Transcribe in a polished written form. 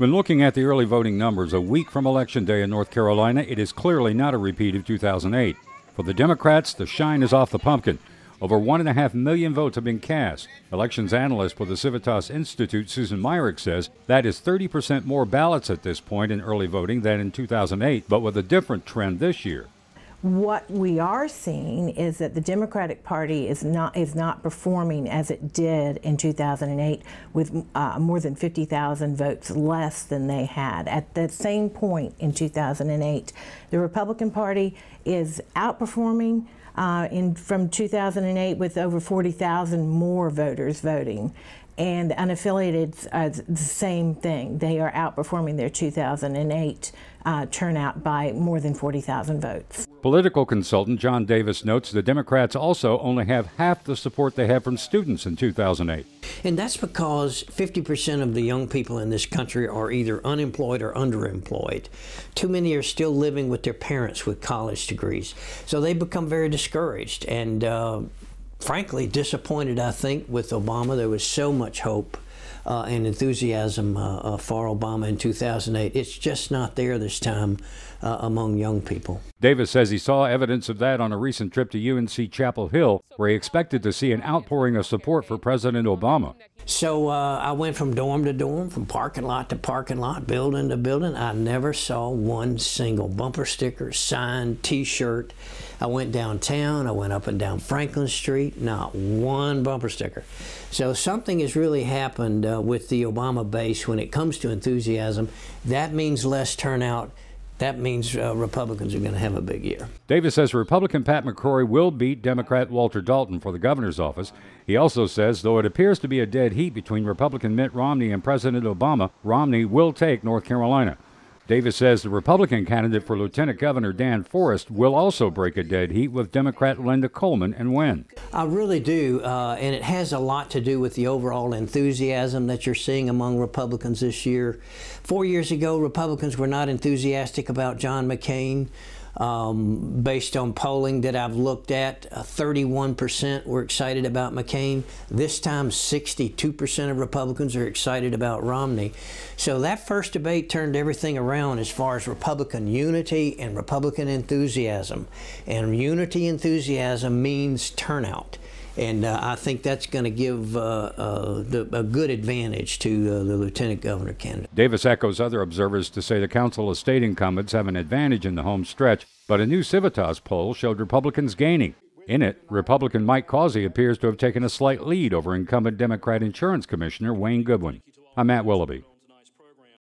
When looking at the early voting numbers a week from Election Day in North Carolina, it is clearly not a repeat of 2008. For the Democrats, the shine is off the pumpkin. Over 1.5 million votes have been cast. Elections analyst for the Civitas Institute, Susan Myrick, says that is 30% more ballots at this point in early voting than in 2008, but with a different trend this year. What we are seeing is that the Democratic Party is not performing as it did in 2008, with more than 50,000 votes less than they had at that same point in 2008. The Republican Party is outperforming from 2008 with over 40,000 more voters voting. And the unaffiliated, the same thing. They are outperforming their 2008 turnout by more than 40,000 votes. Political consultant John Davis notes the Democrats also only have half the support they had from students in 2008. And that's because 50% of the young people in this country are either unemployed or underemployed. Too many are still living with their parents with college degrees. So they become very discouraged and frankly disappointed, I think, with Obama. There was so much hope and enthusiasm for Obama in 2008. It's just not there this time among young people. Davis says he saw evidence of that on a recent trip to UNC Chapel Hill, where he expected to see an outpouring of support for President Obama. So I went from dorm to dorm, from parking lot to parking lot, building to building. I never saw one single bumper sticker, sign, T-shirt. I went downtown, I went up and down Franklin Street, not one bumper sticker. So something has really happened with the Obama base when it comes to enthusiasm. That means less turnout. That means Republicans are going to have a big year. Davis says Republican Pat McCrory will beat Democrat Walter Dalton for the governor's office. He also says, though it appears to be a dead heat between Republican Mitt Romney and President Obama, Romney will take North Carolina. Davis says the Republican candidate for Lieutenant Governor Dan Forest will also break a dead heat with Democrat Linda Coleman and win. I really do, and it has a lot to do with the overall enthusiasm that you're seeing among Republicans this year. 4 years ago, Republicans were not enthusiastic about John McCain. Based on polling that I've looked at, 31% were excited about McCain. This time, 62% of Republicans are excited about Romney. So that first debate turned everything around as far as Republican unity and Republican enthusiasm. And unity enthusiasm means turnout. And I think that's going to give a good advantage to the lieutenant governor candidate. Davis echoes other observers to say the Council of State incumbents have an advantage in the home stretch, but a new Civitas poll showed Republicans gaining. In it, Republican Mike Causey appears to have taken a slight lead over incumbent Democrat Insurance Commissioner Wayne Goodwin. I'm Matt Willoughby.